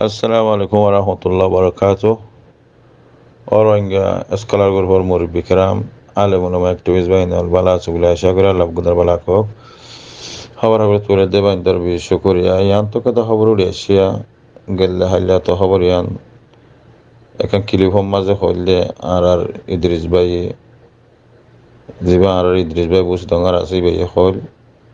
আসসালামু আলাইকুম ওরহমতুল্লাহ বরকাত অরোহিঙ্গা স্কলার গ্রুপের মুরব্বী কেরাম আলেম উলামা অ্যাক্টিভিস্ট বাহিনী বালা আছে বলে আশা করি আল্লাহ গুদার বালা হোক খবর খবর তুলে দেবাইন দর বিশ্ব করিয়া ইয়ান তো কথা খবর উড়ে আসিয়া গেলে হাইলা তো খবর ইয়ান এখন কিলিফম মাঝে হইলে আর ইদ্রিস ভাই জীবা আর ইদ্রিস ভাই বুঝ দঙ্গার আছে ভাই হল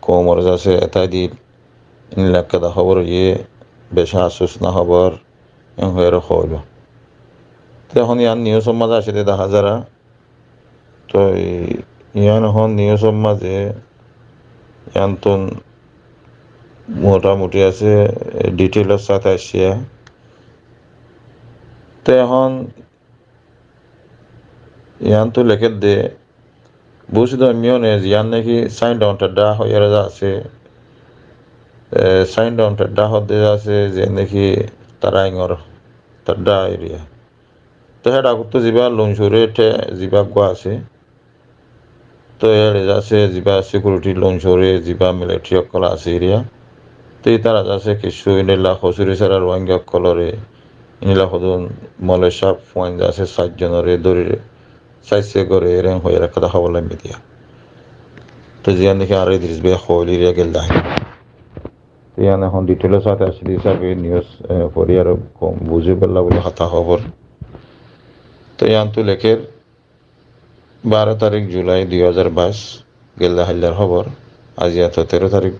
কোমর আছে এটাই দিল ইনলাক কথা খবর ইয়ে বেশা আসুস না খবর হয়ে হইল এখন ইয়ান নিউজ মাঝে আসে দেখা যারা তো ইয়ান এখন নিউজ মাঝে ইয়ান তো মোটামুটি আছে ডিটেইলের সাথে আসিয়া তো এখন ইয়ান তো লেখে দে বুঝতে মিওনে ইয়ান নাকি সাইন ডাউনটা ডা হয়ে আছে সাইন ডাউনটা ডা হতে আছে যে নাকি তারাইঙর তার ডা এরিয়া তো হ্যাঁ ডাকুর তো যা লঞ্চরে যা গোয়া আছে তো এর আছে যা সিকিউরিটি লঞ্চরে যা মিলিটারি অকল আছে এরিয়া তো তারা যাচ্ছে কিছু ইনিলা হসুরি সারা রোহিঙ্গা কলরে ইনিলা হদুন মলেশা পয়েন্ট আছে 60 জনরে দৌড়ে চাইছে করে এরেং হয়ে রাখা খবর লাগবে দিয়া তো জিয়ান দেখে আর ইদ্রিস ভাই হলি এরিয়া গেল দাহি তো ইয়ান এখন ডিটেলের সাথে আসলে হিসাবে নিউজ পড়ি আর কম বুঝে পেলা বলে হাতা খবর তো ইয়ান তো লেখের 12 তারিখ জুলাই 2022 গেল্লা হাল্লার খবর আজ এত 13 তারিখ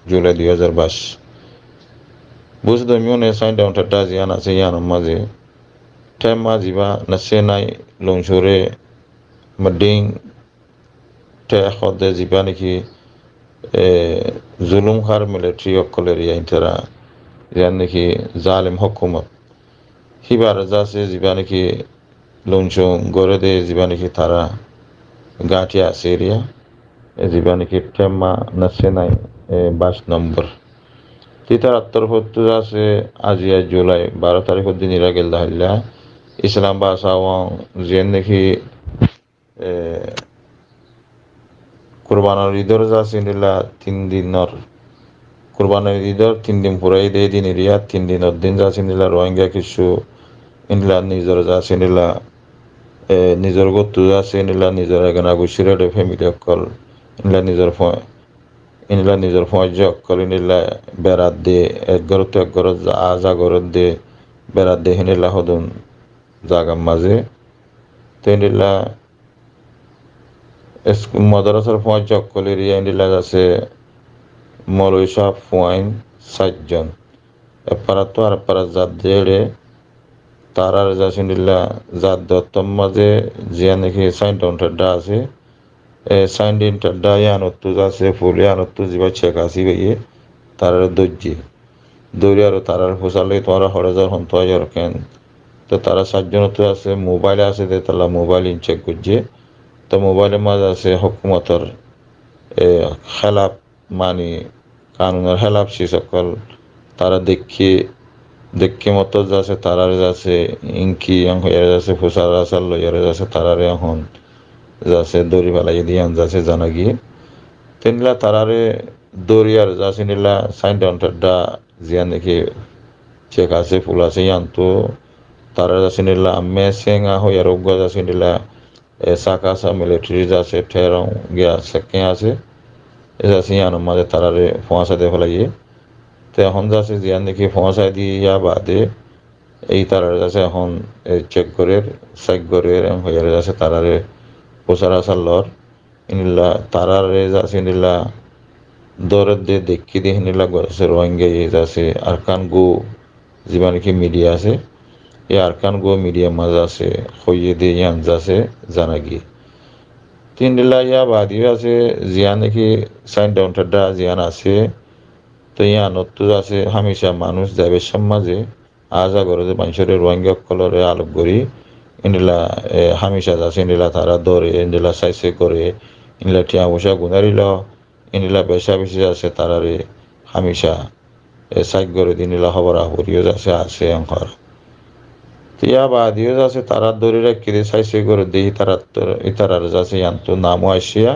জুলাই 2022 বুঝতে মিউনে সাইন ডাউনটা জিয়ান আছে ইয়ান মাঝে টাইম মাঝিবা নাসে নাই লংসরে মাডিং টে খদে জিবা নাকি জুলুম খার মিলিটারি অকলের ইন্টারা ইয়ান নাকি জালিম হকুমত হিবার যাচ্ছে জিবা নাকি লঞ্চং গড়ে দে জিবা নাকি তারা গাঁটিয়া আছে এরিয়া জিবা নাকি টেম্মা নাসে নাই 22 নম্বর তিতার আত্মরপত্র আছে আজিয়া জুলাই 12 তারিখের দিন ইরা গেল দাহিল্লা ইসলাম বাসাওয়াং যেন নাকি কুরবানের ঈদর যাচ্ছে নিলা 3 দিনের কুরবানের ঈদর 3 দিন পুরাই দে দিন এরিয়া 3 দিনের দিন যাচ্ছে নিলা রোহিঙ্গা কিছু ইনলা নিজর যাচ্ছে নিলা নিজর গত্তু যাচ্ছে নিলা নিজর এখানে গুছিরে ফ্যামিলি অকল ইনলা নিজর ফৌজ অকল ইনলা বেড়াত দে এক ঘর তো এক ঘর আজা ঘরত দে বেড়াত দে হিনিলা হদুন জাগার মাঝে তো ইনলা মাদ্রাসার ফৌজ অকল এরিয়া ইনলা আছে মৌলইসা পয়েন্ট 60 জন এপারা তো আর পারা জাত দেড়ে তারার যাচ্ছে নিলা জাত দত্তম মাঝে জিয়া নাকি সাইন ডাউনটা আছে সাইন ডিনটা ইয়ানত্তু যাচ্ছে ফুল ইয়ানত্তু যা চেক আসি ভাইয়ে তারার দৌড়ি আর তারার ফোসালে তোমার হরে যাওয়ার হন তো কেন তো তারা 7 জন তো আছে মোবাইলে আছে যে তারা মোবাইল চেক করছে তো মোবাইলের মাঝে আছে হকুমতর খেলাপ মানি কানুনের খেলাপ সে সকল তারা দেখি মতো যাচ্ছে তারারে যাচ্ছে ইঙ্কি হয়ে যাচ্ছে ফুসার আসার লইয়ারে যাচ্ছে তারারে এখন যাচ্ছে দড়ি ফেলাই দিয়ে যাচ্ছে জানা গিয়ে তেনলা তারারে দড়ি আর যাচ্ছে নিলা সাইন ডাউনটা জিয়ান দেখি চেক আছে ফুল আছে ইয়ান তো তারা যাচ্ছে নিলা মে সেঙ্গা হইয়ার অজ্ঞ যাচ্ছে নিলা সাকাসা মিলিটারি যাচ্ছে ঠেরং গিয়া সেকে আছে যাচ্ছে ইয়ান মাঝে তারারে ফোঁসা দিয়ে ফেলাইয়ে তো এখন যাচ্ছে জিয়ান দেখি ফোঁসায় দিয়া বাদে এই তারারে যাচ্ছে এখন চেক করে চেক করে হয়ে যাচ্ছে তারারে পোসার আসার লর ইনিলা তারারে যাচ্ছে নিলা দৌড়ের দিয়ে দেখি দিয়ে নিলা গেছে রোহিঙ্গা যাচ্ছে আরকান গো যা নাকি মিডিয়া আছে এই আরকান গো মিডিয়া মাঝে আছে হইয়ে দিয়ে ইয়ান যাচ্ছে জানা গিয়ে 3 দিলা ইয়া বাদিও আছে জিয়া নাকি সাইন ডাউনটা জিয়ান আছে তো ইয়ানত আছে হামেশা মানুষ যাবে সমাজে আজা করে যে মানুষের রোহিঙ্গা কলরে আলোক করি ইনলা হামেশা যাচ্ছে ইনলা তারা ধরে ইনলা সাইসে করে ইনলা টিয়া বসা গুনারিল ইনলা বেশা বেশি আছে তারারে হামেশা সাইক করে দিনলা খবর আহরিও যাচ্ছে আছে অঙ্কর তিয়া বাদিও যাচ্ছে তারা ধরে রাখি সাইসে করে দিই তারা যাচ্ছে ইয়ান্ত নামও আসিয়া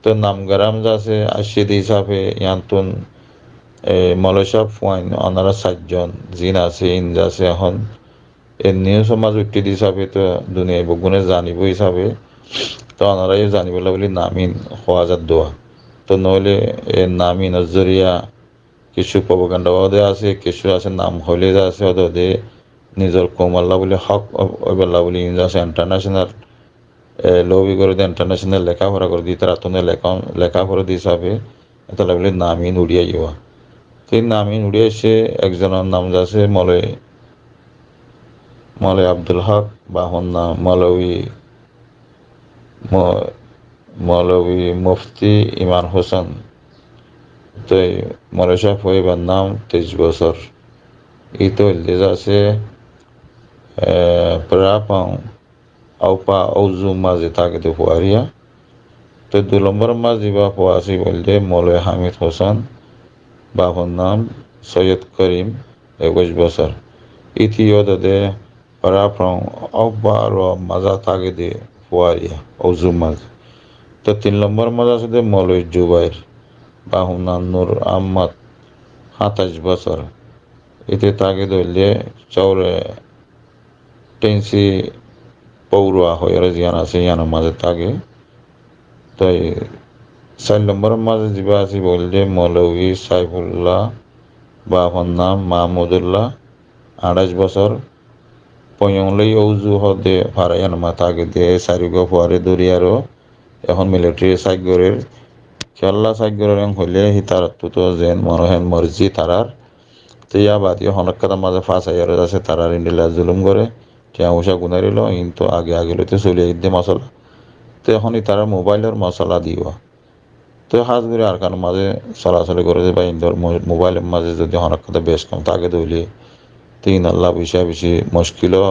তো নামগারাম যাচ্ছে আশিদি হিসাবে ইয়ান্তুন মালয়েশিয়া ফুয়াইন ওনারা 7 জন জিন আছে ইন্দ আছে এখন এমনিও সমাজ ব্যক্তি হিসাবে তো দুনিয়ায় বগুনে জানিব হিসাবে তো ওনারাই জানিবলা বলে নামিন হওয়া যার দোয়া তো নহলে এ নামিন জরিয়া কিছু প্রপাগান্ডাবাদে আছে কিছু আছে নাম হলে আছে ওদের নিজের কমাল্লা বলে হক ওবেলা বলে আছে ইন্টারন্যাশনাল লবি করে দিয়ে ইন্টারন্যাশনাল লেখাপড়া করে দিয়ে তারা তো লেখাপড়া দিয়ে হিসাবে এটা বলে নামিন উড়িয়া যাওয়া সেই নামিন উড়িয়া এসে একজনের নাম যাচ্ছে মৌলভী আব্দুল হক বা হন্না মৌলভী মুফতি ইমান হোসেন তো মালয়েশিয়া হইবার নাম 23 বছর itu আছে প্রাপাং আউপা ঔজু মাঝে থাকে তো ফুয়ারিয়া তো 2 নম্বর মাঝে বা ফুয়াশি বলতে মৌলভী হামিদ হোসেন বাবার নাম সৈয়দ করিম 21 বছর ইতিও দে প্রাপাং আউপা আর মাজা থাকে দে ফুয়ারিয়া ঔজু মাঝে তো 3 নম্বর মাঝে আছে মৌলভী জুবাইর বাহুর নাম নূর আহমদ 27 বছর এতে তাকে ধরলে চৌরে টেন্সি পৌরুয়া হয়ে জিয়ান আছে ইয়ানোর মাঝে তাকে তাই 4 নম্বরের মাঝে যা আছে বললে মৌলভী সাইফুল্লাহ বাবার নাম মাহমুদুল্লাহ 28 বছর পয়ংলই ঔজু হদে ফারাইয়ান মা তাকে দিয়ে সারিগ ফুয়ারে দরিয়ারও এখন মিলিটারি সাইগরের খেলা সাইগরের হইলে হিতার তো যেন মনোহেন মর্জি তারার তিয়া বাদী হনকাতার মাঝে ফাঁস আইয়ার আছে তারার ইন্ডিলা জুলুম করে টিয়া উষা গুনারিল কিন্তু আগে লইতে চলিয়ে ইদ্দে মশলা তো এখন তারা মোবাইলের মশলা দিও তো হাজ করে আর কারণ মাঝে চলাচলি করে বা ইন্দোর মোবাইলের মাঝে যদি হনকাতা বেশ কম তাকে দইলে তিন আল্লাহ বেশি মুশকিলও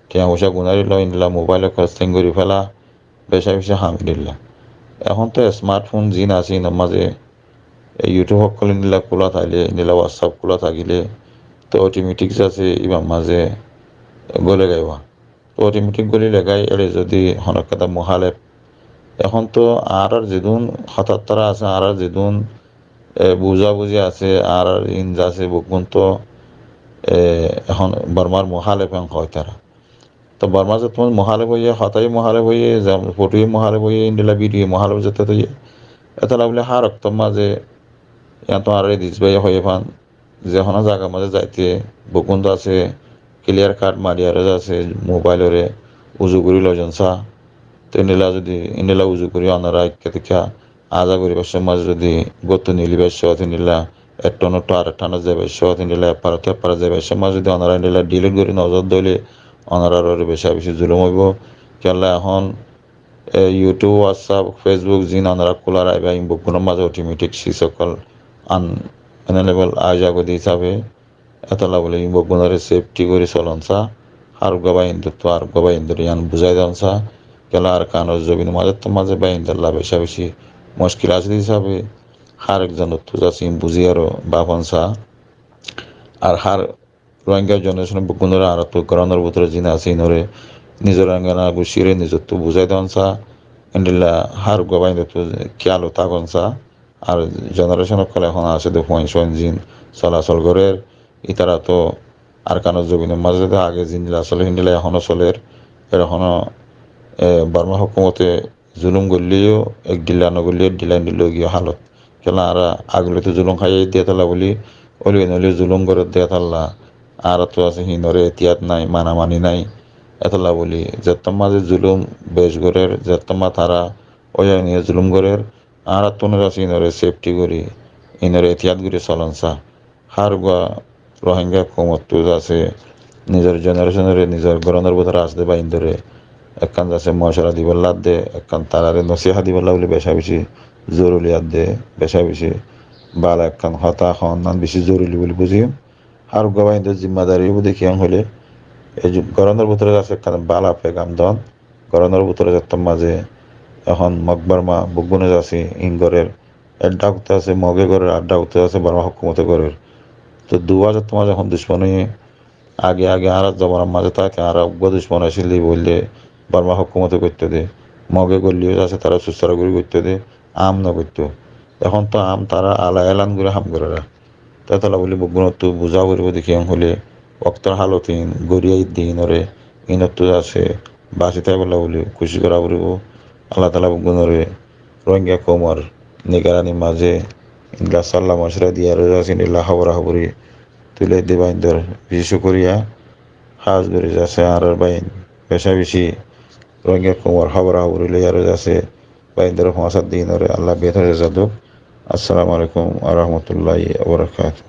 টিয়া উষা গুনারিল ইন্ডিলা মোবাইলে খরচিং করে ফেলা বেশি হামি দিল্লা এখন তো স্মার্টফোন জিন আছে ইনার মাঝে ইউটিউব সকলে নিলা খোলা থাকলে নিলা হোয়াটসঅ্যাপ খোলা থাকিলে তো অটোমেটিক আছে ইবার মাঝে গলে গাইবা তো অটোমেটিক গলি লেগাই এড়ে যদি হনকাতা মহালেপ এখন তো আর যেদুন হতাত্তরা আছে আর যেদুন বুঝাবুঝি আছে আর ইঞ্জ আছে বকুন তো এখন বর্মার মহালেপ হয় তারা তো বর্মা যে তোমার মহালেপ হইয়ে হতাই মহালেপ হইয়ে ফটোই মহালেপ হইয়ে ইন্ডিলা ভিডিও মহালেপ যেতে তো এটা লাগলে হার রক্তর মাঝে তো আর দিস ভাই হয়ে পান যে হনা জায়গা মাঝে যাইতে বকুন্দ আছে ক্লিয়ার কার্ড মারিয়ার আছে মোবাইলরে উজু করি লজনসা তো ইন্ডিলা উজু করি অনারা দেখা আজা করিবার মাঝে যদি গত নিলিবার সহ নিলা একটনটো আর টানা যাবে সহ নিলা এপারা যাবে মাঝে যদি অনারা নিলা ডিলিট করি নজর দইলে অনারার বেশি জুলুম হইব কেলা এখন ইউটিউব হোয়াটসঅ্যাপ ফেসবুক জিন অনারা খোলা রাখবে বকুনের মাঝে অটোমেটিক সি সকল আনএনেবল আজাগতি হিসাবে এতলা বলে বগুনারে সেফটি করে চলনসা আর গবা ইন্দুত্ব আর গবা ইন্দুর ইয়ান বুঝাই দনসা গেলা আর কানোর জবিন মাঝে বা ইন্দাল্লা বেশি মুশকিল আছে হিসাবে হার একজন তুজাসি বুঝি আরো বাপনসা আর হার রোহিঙ্গা জেনারেশন বগুনরে আর তো করোনার ভিতরে জিনা আছে ইনরে নিজের আঙ্গানা গুছিয়ে নিজের তো বুঝাই দনসা ইন্ডিল্লা হার গবা ইন্দুত্ব খেয়ালো তাগনসা আর জেনারেশন কলে এখন আছে তো ফোন জিন চলাচল করে ইতারা তো আর কানো জবিনের মাঝে আগে জিনিস আসলে হিন্দিলা এখনো চলের এর এখনো বার্মা হুকুমতে জুলুম করলেও এক ডিলা নগরলিও ডিলাই নিল গিয়ে হালত কেলা আর আগলে তো জুলুম খাইয়ে দিয়ে থালা বলি অলিয়ে নলিয়ে জুলুম করে দিয়ে থাল্লা আর তো আছে হিনরে এতিয়াত নাই মানামানি নাই এতলা বলি যেতাম মাঝে জুলুম বেশ গরের যেতাম তারা ওই নিয়ে জুলুম গরের আর তোনের আছে ইনরে সেফটি করি ইনরে এতিয়াত করে চলনসা হার গোয়া রোহিঙ্গা কমত আছে নিজের জেনারেশনের নিজের গরনের ভিতরে আসতে বা ইন্দরে একখান আছে মশলা দিবার লাদ দে একখান তারারে নসিহা দিবার লাগলে বেশি জরুরি আদ দে বেশি বালা একখান হতা হন্নান বেশি জরুরি বলে বুঝি আর গোয়া ইন্দের জিম্মাদারি দেখি হলে এই গরনের ভিতরে আছে একখান বালা পেগাম দন গরনের ভিতরে যেতাম মাঝে এখন মকবর্মা বগুনে আছে ইনগরের আড্ডা করতে আছে মগে ঘরের আড্ডা করতে আছে বার্মা হুকুমতে ঘরের তো 2000 তোমার যখন দুশ্মনী আগে আর জমানার মাঝে থাকে আর অজ্ঞ দুশ্মন আসলে বললে বার্মা হুকুমতে করতে দে মগে গলিও আছে তারা সুস্থরা করে করতে দে আম নগত্য এখন তো আম তারা আলা এলান করে হাম করে তেতলা বলি বগুণতো বুজা কৰিব দেখি হলে অক্তৰ হালতিন গৰিয়াই দিনরে ইনতো আছে বাসি তাই বলা বলি খুশি করা বলিব আল্লাহ তালা বগুণরে রোহিঙ্গা কমর নিগারানি মাঝে ইনলা সাল্লা মশরা দিয়া রোজা চিনিলা হাবরা হাবরি তুলে দেবাইন্দর বিশেষ করিয়া হাজ বেড়ে যাচ্ছে আর বাইন বেশা বেশি রোহিঙ্গা কমর হাবরা হাবরি লইয়া রোজাছে বাইন্দর 5 দিনরে আল্লাহ বেতরে যাদব আসসালামু আলাইকুম আ রহমতুল্লাহি ওয়া বারাকাতুহু